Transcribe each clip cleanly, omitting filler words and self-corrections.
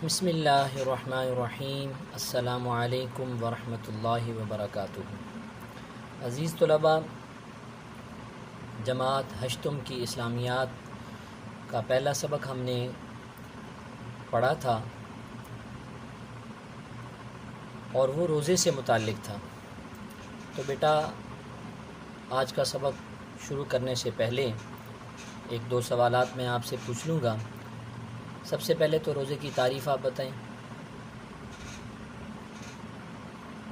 بسم اللہ الرحمن الرحیم۔ السلام علیکم ورحمۃ اللہ وبرکاتہ۔ عزیز طلباء، جماعت ہشتم کی اسلامیات کا پہلا سبق ہم نے پڑھا تھا اور وہ روزے سے متعلق تھا۔ تو بیٹا آج کا سبق شروع کرنے سے پہلے ایک دو سوالات میں آپ سے پوچھ لوں گا۔ سب سے پہلے تو روزے کی تعریف آپ بتائیں۔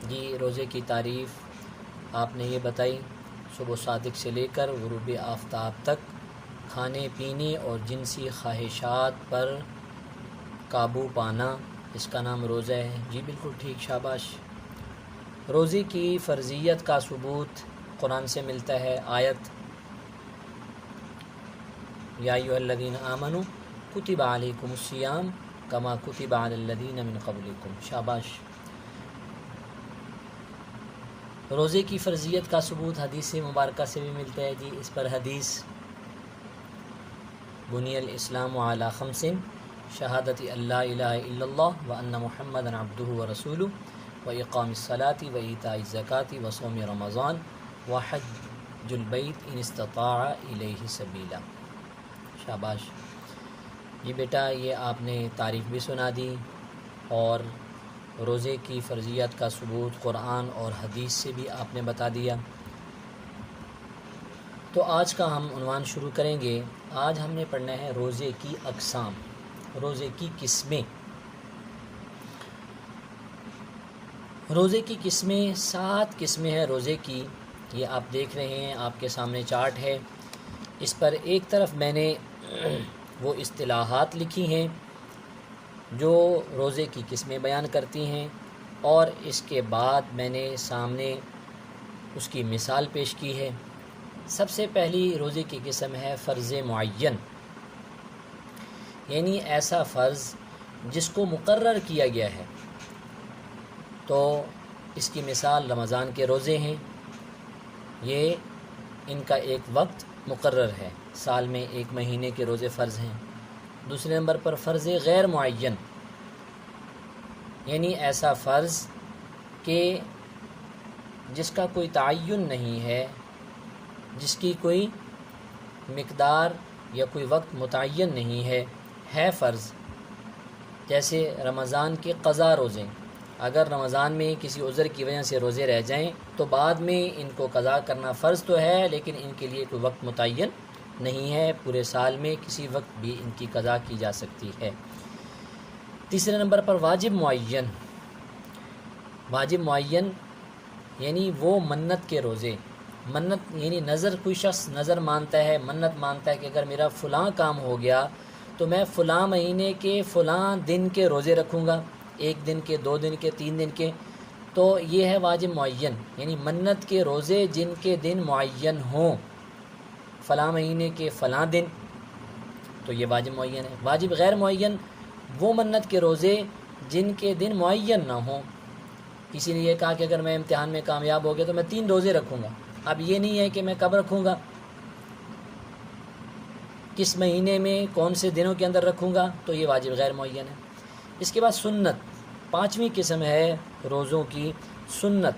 جی، روزے کی تعریف آپ نے یہ بتائی، صبح صادق سے لے کر غروب آفتاب تک کھانے پینے اور جنسی خواہشات پر قابو پانا، اس کا نام روزہ ہے۔ جی بالکل ٹھیک، شاباش۔ روزے کی فرضیت کا ثبوت قرآن سے ملتا ہے۔ آیت یا ایھا الذین آمنوا کتب علیکم الصیام کما کتب علی الذین من قبلکم۔ شاباش۔ روزے کی فرضیت کا ثبوت حدیث مبارکہ سے بھی ملتا ہے۔ جی اس پر حدیث بنی الاسلام علی خمس شہادت اللہ الہ الا اللہ وان محمدا عبدہ ورسولہ واقام الصلاۃ وایتاء الزکاۃ وصوم رمضان وحج البیت ان استطاع الیہ سبیلا۔ شاباش۔ جی بیٹا یہ آپ نے تعریف بھی سنا دی اور روزے کی فرضیت کا ثبوت قرآن اور حدیث سے بھی آپ نے بتا دیا۔ تو آج کا ہم عنوان شروع کریں گے۔ آج ہم نے پڑھنا ہے روزے کی اقسام، روزے کی قسمیں۔ روزے کی قسمیں 7 قسمیں ہیں روزے کی۔ یہ آپ دیکھ رہے ہیں، آپ کے سامنے چارٹ ہے۔ اس پر ایک طرف میں نے وہ اصطلاحات لکھی ہیں جو روزے کی قسمیں بیان کرتی ہیں، اور اس کے بعد میں نے سامنے اس کی مثال پیش کی ہے۔ سب سے پہلی روزے کی قسم ہے فرض معین، یعنی ایسا فرض جس کو مقرر کیا گیا ہے۔ تو اس کی مثال رمضان کے روزے ہیں، یہ ان کا ایک وقت مقرر ہے، سال میں 1 مہینے کے روزے فرض ہیں۔ دوسرے نمبر پر فرض غیر معین، یعنی ایسا فرض کہ جس کا کوئی تعین نہیں ہے، جس کی کوئی مقدار یا کوئی وقت متعین نہیں ہے فرض۔ جیسے رمضان کے قضا روزے، اگر رمضان میں کسی عذر کی وجہ سے روزے رہ جائیں تو بعد میں ان کو قضا کرنا فرض تو ہے، لیکن ان کے لیے کوئی وقت متعین نہیں ہے، پورے سال میں کسی وقت بھی ان کی قضا کی جا سکتی ہے۔ تیسرے نمبر پر واجب معین۔ واجب معین یعنی وہ منت کے روزے۔ منت یعنی نظر، کوئی شخص نظر مانتا ہے، منت مانتا ہے کہ اگر میرا فلاں کام ہو گیا تو میں فلاں مہینے کے فلاں دن کے روزے رکھوں گا، 1 دن کے، 2 دن کے، 3 دن کے۔ تو یہ ہے واجب معین، یعنی منت کے روزے جن کے دن معین ہوں، فلاں مہینے کے فلاں دن، تو یہ واجب معین ہے۔ واجب غیر معین وہ منت کے روزے جن کے دن معین نہ ہوں۔ کسی نے یہ کہا کہ اگر میں امتحان میں کامیاب ہو گیا تو میں 3 روزے رکھوں گا، اب یہ نہیں ہے کہ میں کب رکھوں گا، کس مہینے میں، کون سے دنوں کے اندر رکھوں گا، تو یہ واجب غیر معین ہے۔ اس کے بعد سنت، 5ویں قسم ہے روزوں کی سنت۔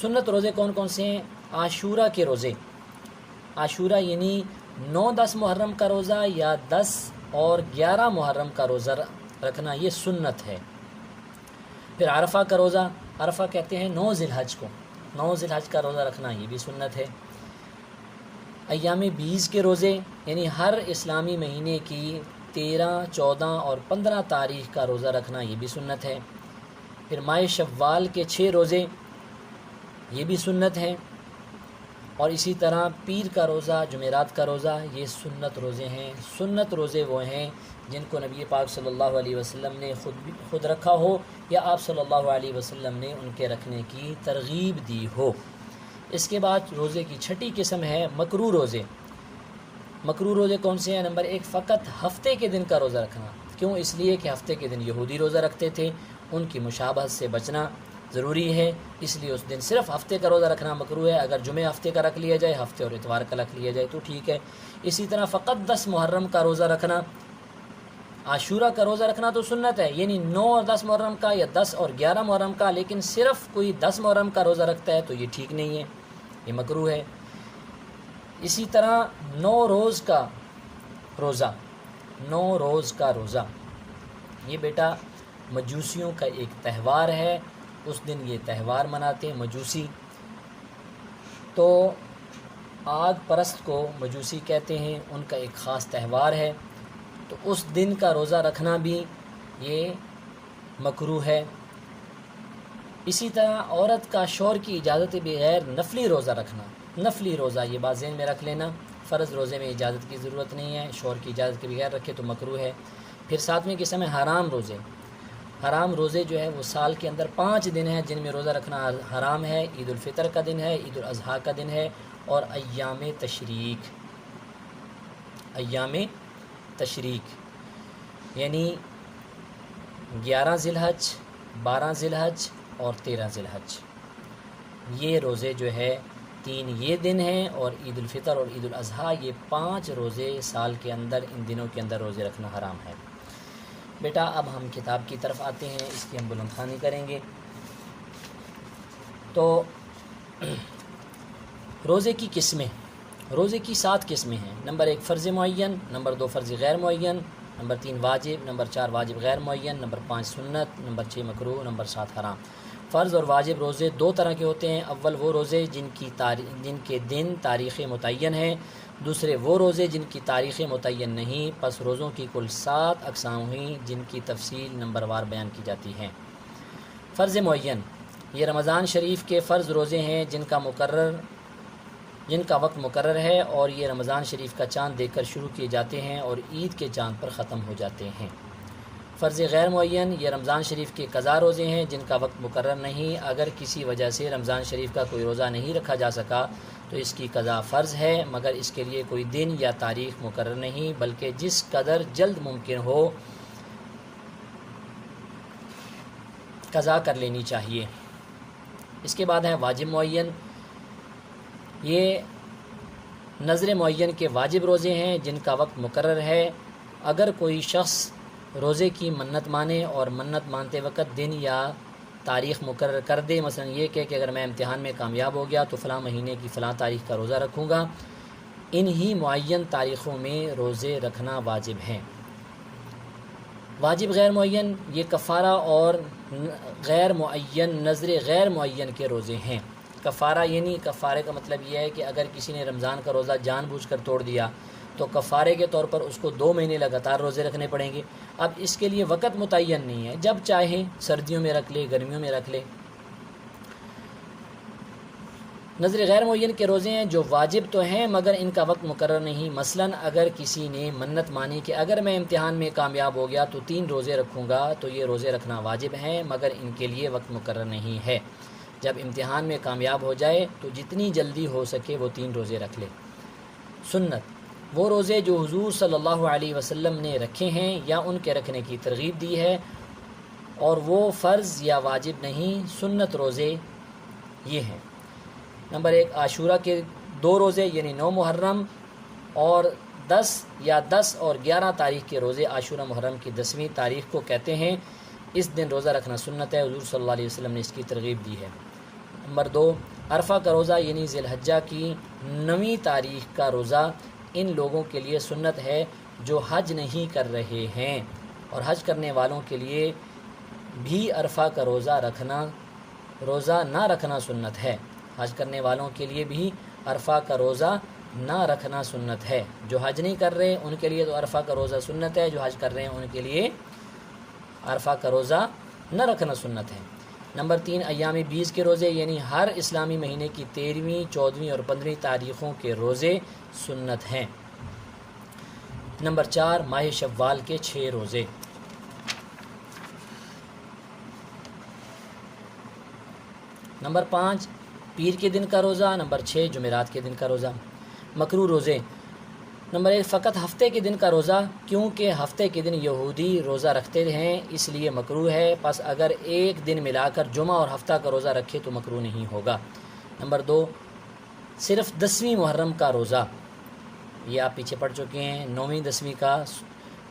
سنت روزے کون کون سے ہیں؟ عاشورہ کے روزے۔ عاشورہ یعنی 9-10 محرم کا روزہ یا 10 اور 11 محرم کا روزہ رکھنا، یہ سنت ہے۔ پھر عرفہ کا روزہ، عرفہ کہتے ہیں 9 ذی الحج کو، 9 ذی الحج کا روزہ رکھنا، یہ بھی سنت ہے۔ ایام 20 کے روزے، یعنی ہر اسلامی مہینے کی 13، 14 اور 15 تاریخ کا روزہ رکھنا، یہ بھی سنت ہے۔ پھر ماہ شوال کے 6 روزے، یہ بھی سنت ہیں۔ اور اسی طرح پیر کا روزہ، جمعرات کا روزہ، یہ سنت روزے ہیں۔ سنت روزے وہ ہیں جن کو نبی پاک صلی اللہ علیہ وسلم نے خود رکھا ہو یا آپ صلی اللہ علیہ وسلم نے ان کے رکھنے کی ترغیب دی ہو۔ اس کے بعد روزے کی 6ٹھی قسم ہے مکروہ روزے۔ مکروہ روزے کون سے ہیں؟ نمبر 1 فقط ہفتے کے دن کا روزہ رکھنا۔ کیوں؟ اس لیے کہ ہفتے کے دن یہودی روزہ رکھتے تھے، ان کی مشابہت سے بچنا ضروری ہے، اس لیے اس دن صرف ہفتے کا روزہ رکھنا مکروہ ہے۔ اگر جمعہ ہفتے کا رکھ لیا جائے، ہفتے اور اتوار کا رکھ لیا جائے تو ٹھیک ہے۔ اسی طرح فقط 10 محرم کا روزہ رکھنا، عاشورہ کا روزہ رکھنا تو سنت ہے، یعنی 9 اور 10 محرم کا یا 10 اور 11 محرم کا، لیکن صرف کوئی 10 محرم کا روزہ رکھتا ہے تو یہ ٹھیک نہیں ہے، یہ مکروہ ہے۔ اسی طرح 9 روز کا روزہ، 9 روز کا روزہ یہ بیٹا مجوسیوں کا ایک تہوار ہے، اس دن یہ تہوار مناتے ہیں مجوسی، تو آگ پرست کو مجوسی کہتے ہیں، ان کا ایک خاص تہوار ہے، تو اس دن کا روزہ رکھنا بھی یہ مکروہ ہے۔ اسی طرح عورت کا شوہر کی اجازت بغیر نفلی روزہ رکھنا، نفلی روزہ یہ بات ذہن میں رکھ لینا، فرض روزے میں اجازت کی ضرورت نہیں ہے، شوہر کی اجازت کے بغیر رکھے تو مکروہ ہے۔ پھر 7ویں قسم ہے حرام روزے، حرام روزے جو ہے وہ سال کے اندر 5 دن ہیں جن میں روزہ رکھنا حرام ہے، عید الفطر کا دن ہے، عید الاضحیٰ کا دن ہے، اور ایام تشریق، ایام تشریق یعنی 11 ذی الحج، 12 ذی الحج اور 13 ذی الحج، یہ روزے جو ہے 3 یہ دن ہیں، اور عید الفطر اور عید الاضحیٰ یہ 5 روزے سال کے اندر، ان دنوں کے اندر روزے رکھنا حرام ہے۔ بیٹا اب ہم کتاب کی طرف آتے ہیں، اس کی ہم بلند خوانی کریں گے۔ تو روزے کی قسمیں، روزے کی 7 قسمیں ہیں۔ نمبر 1 فرض معین، نمبر 2 فرض غیر معین، نمبر 3 واجب، نمبر 4 واجب غیر معین، نمبر 5 سنت، نمبر 6 مکروہ، نمبر 7 حرام۔ فرض اور واجب روزے 2 طرح کے ہوتے ہیں، اول وہ روزے جن کے دن تاریخ متعین ہیں، دوسرے وہ روزے جن کی تاریخ متعین نہیں، پس روزوں کی کل 7 اقسام ہوئیں جن کی تفصیل نمبر وار بیان کی جاتی ہیں۔ فرض معین یہ رمضان شریف کے فرض روزے ہیں جن کا وقت مقرر ہے، اور یہ رمضان شریف کا چاند دیکھ کر شروع کیے جاتے ہیں اور عید کے چاند پر ختم ہو جاتے ہیں۔ فرض غیر معین یہ رمضان شریف کے قضا روزے ہیں جن کا وقت مقرر نہیں، اگر کسی وجہ سے رمضان شریف کا کوئی روزہ نہیں رکھا جا سکا تو اس کی قضا فرض ہے، مگر اس کے لیے کوئی دن یا تاریخ مقرر نہیں، بلکہ جس قدر جلد ممکن ہو قضا کر لینی چاہیے۔ اس کے بعد ہے واجب معین، یہ نظر معین کے واجب روزے ہیں جن کا وقت مقرر ہے، اگر کوئی شخص روزے کی منت مانے اور منت مانتے وقت دن یا تاریخ مقرر کر دے، مثلا یہ کہ اگر میں امتحان میں کامیاب ہو گیا تو فلاں مہینے کی فلاں تاریخ کا روزہ رکھوں گا، انہی معین تاریخوں میں روزے رکھنا واجب ہیں۔ واجب غیر معین یہ کفارہ اور غیر معین نظر غیر معین کے روزے ہیں۔ کفارہ یعنی کفارے کا مطلب یہ ہے کہ اگر کسی نے رمضان کا روزہ جان بوجھ کر توڑ دیا تو کفارے کے طور پر اس کو 2 مہینے لگاتار روزے رکھنے پڑیں گے۔ اب اس کے لیے وقت متعین نہیں ہے، جب چاہے سردیوں میں رکھ لے، گرمیوں میں رکھ لے۔ نظر غیر معین کے روزے ہیں جو واجب تو ہیں مگر ان کا وقت مقرر نہیں، مثلا اگر کسی نے منت مانی کہ اگر میں امتحان میں کامیاب ہو گیا تو 3 روزے رکھوں گا، تو یہ روزے رکھنا واجب ہیں مگر ان کے لیے وقت مقرر نہیں ہے۔ جب امتحان میں کامیاب ہو جائے تو جتنی جلدی ہو سکے وہ 3 روزے رکھ لے۔ سنت وہ روزے جو حضور صلی اللہ علیہ وسلم نے رکھے ہیں یا ان کے رکھنے کی ترغیب دی ہے، اور وہ فرض یا واجب نہیں، سنت روزے یہ ہیں۔ نمبر 1 عاشورہ کے 2 روزے یعنی 9 محرم اور 10 اور 11 تاریخ کے روزے، عاشورہ محرم کی 10ویں تاریخ کو کہتے ہیں، اس دن روزہ رکھنا سنت ہے، حضور صلی اللہ علیہ وسلم نے اس کی ترغیب دی ہے۔ نمبر 2 عرفہ کا روزہ یعنی ذی الحجہ کی 9ویں تاریخ کا روزہ ان لوگوں کے لیے سنت ہے جو حج نہیں کر رہے ہیں، اور حج کرنے والوں کے لیے بھی عرفہ کا روزہ نہ رکھنا سنت ہے۔ حج کرنے والوں کے لیے بھی عرفہ کا روزہ نہ رکھنا سنت ہے۔ جو حج نہیں کر رہے ان کے لیے تو عرفہ کا روزہ سنت ہے، جو حج کر رہے ہیں ان کے لیے عرفہ کا روزہ نہ رکھنا سنت ہے۔ نمبر 3 ایام 20 کے روزے یعنی ہر اسلامی مہینے کی 13ویں، 14ویں اور 15ویں تاریخوں کے روزے سنت ہیں۔ نمبر 4 ماہ شوال کے 6 روزے۔ نمبر 5 پیر کے دن کا روزہ۔ نمبر 6 جمعرات کے دن کا روزہ۔ مکروہ روزے۔ نمبر 1 فقط ہفتے کے دن کا روزہ، کیونکہ ہفتے کے دن یہودی روزہ رکھتے ہیں اس لیے مکروہ ہے، پس اگر ایک دن ملا کر جمعہ اور ہفتہ کا روزہ رکھے تو مکروہ نہیں ہوگا۔ نمبر 2 صرف 10ویں محرم کا روزہ، یہ آپ پیچھے پڑھ چکے ہیں، 9ویں 10ویں کا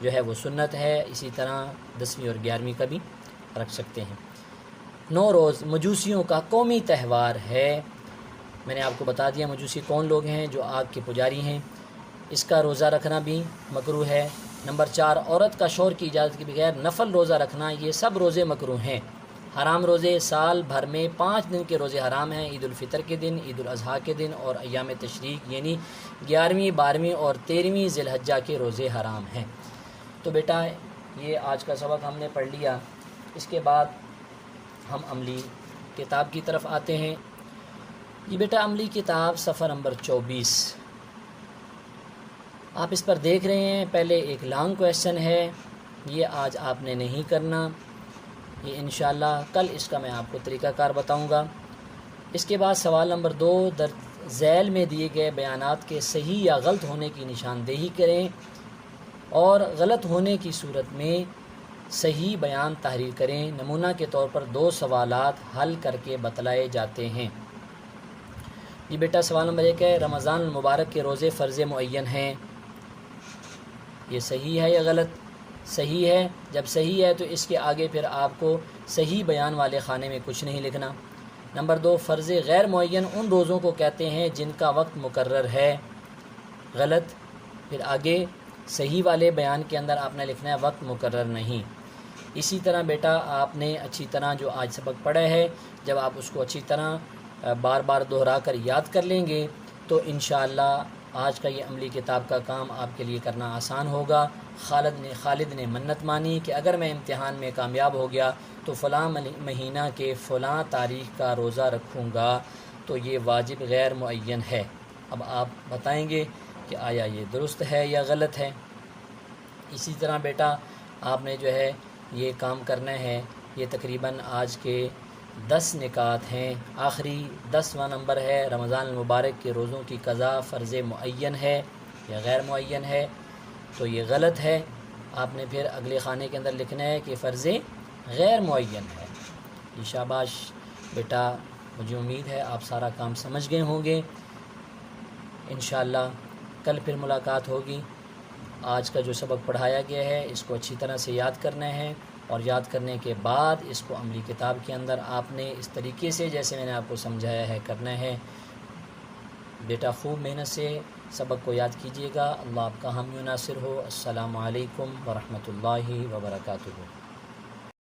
جو ہے وہ سنت ہے، اسی طرح 10ویں اور 11ویں کا بھی رکھ سکتے ہیں۔ 9 روز مجوسیوں کا قومی تہوار ہے۔ میں نے آپ کو بتا دیا مجوسی کون لوگ ہیں، جو آگ کے پجاری ہیں۔ اس کا روزہ رکھنا بھی مکروہ ہے۔ نمبر 4، عورت کا شوہر کی اجازت کے بغیر نفل روزہ رکھنا، یہ سب روزے مکروہ ہیں۔ حرام روزے سال بھر میں 5 دن کے روزے حرام ہیں، عید الفطر کے دن، عید الاضحیٰ کے دن اور ایام تشریق یعنی 11ویں، 12ویں اور 13ویں ذی الحجہ کے روزے حرام ہیں۔ تو بیٹا یہ آج کا سبق ہم نے پڑھ لیا۔ اس کے بعد ہم عملی کتاب کی طرف آتے ہیں۔ یہ بیٹا عملی کتاب صفحہ نمبر 24 آپ اس پر دیکھ رہے ہیں۔ پہلے ایک لانگ کویسچن ہے، یہ آج آپ نے نہیں کرنا، یہ انشاءاللہ کل اس کا میں آپ کو طریقہ کار بتاؤں گا۔ اس کے بعد سوال نمبر 2، درج ذیل میں دیے گئے بیانات کے صحیح یا غلط ہونے کی نشاندہی کریں اور غلط ہونے کی صورت میں صحیح بیان تحریر کریں۔ نمونہ کے طور پر 2 سوالات حل کر کے بتلائے جاتے ہیں۔ یہ بیٹا سوال نمبر 1 ہے، رمضان المبارک کے روزے فرض معین ہیں، یہ صحیح ہے یا غلط؟ صحیح ہے۔ جب صحیح ہے تو اس کے آگے پھر آپ کو صحیح بیان والے خانے میں کچھ نہیں لکھنا۔ نمبر 2، فرض غیر معین ان روزوں کو کہتے ہیں جن کا وقت مقرر ہے، غلط۔ پھر آگے صحیح والے بیان کے اندر آپ نے لکھنا ہے وقت مقرر نہیں۔ اسی طرح بیٹا آپ نے اچھی طرح جو آج سبق پڑھا ہے، جب آپ اس کو اچھی طرح بار بار دہرا کر یاد کر لیں گے تو انشاءاللہ آج کا یہ عملی کتاب کا کام آپ کے لیے کرنا آسان ہوگا۔ خالد نے منت مانی کہ اگر میں امتحان میں کامیاب ہو گیا تو فلاں مہینہ کے فلاں تاریخ کا روزہ رکھوں گا، تو یہ واجب غیر معین ہے۔ اب آپ بتائیں گے کہ آیا یہ درست ہے یا غلط ہے۔ اسی طرح بیٹا آپ نے جو ہے یہ کام کرنا ہے۔ یہ تقریباً آج کے 10 نکات ہیں۔ آخری 10واں نمبر ہے، رمضان المبارک کے روزوں کی قضا فرض معین ہے یا غیر معین ہے؟ تو یہ غلط ہے۔ آپ نے پھر اگلے خانے کے اندر لکھنا ہے کہ فرض غیر معین ہے۔ یہ شاباش بیٹا، مجھے امید ہے آپ سارا کام سمجھ گئے ہوں گے۔ انشاءاللہ کل پھر ملاقات ہوگی۔ آج کا جو سبق پڑھایا گیا ہے اس کو اچھی طرح سے یاد کرنا ہے، اور یاد کرنے کے بعد اس کو عملی کتاب کے اندر آپ نے اس طریقے سے جیسے میں نے آپ کو سمجھایا ہے کرنا ہے۔ بیٹا خوب محنت سے سبق کو یاد کیجیے گا۔ اللہ آپ کا حامی و ناصر ہو۔ السلام علیکم ورحمۃ اللہ وبرکاتہ۔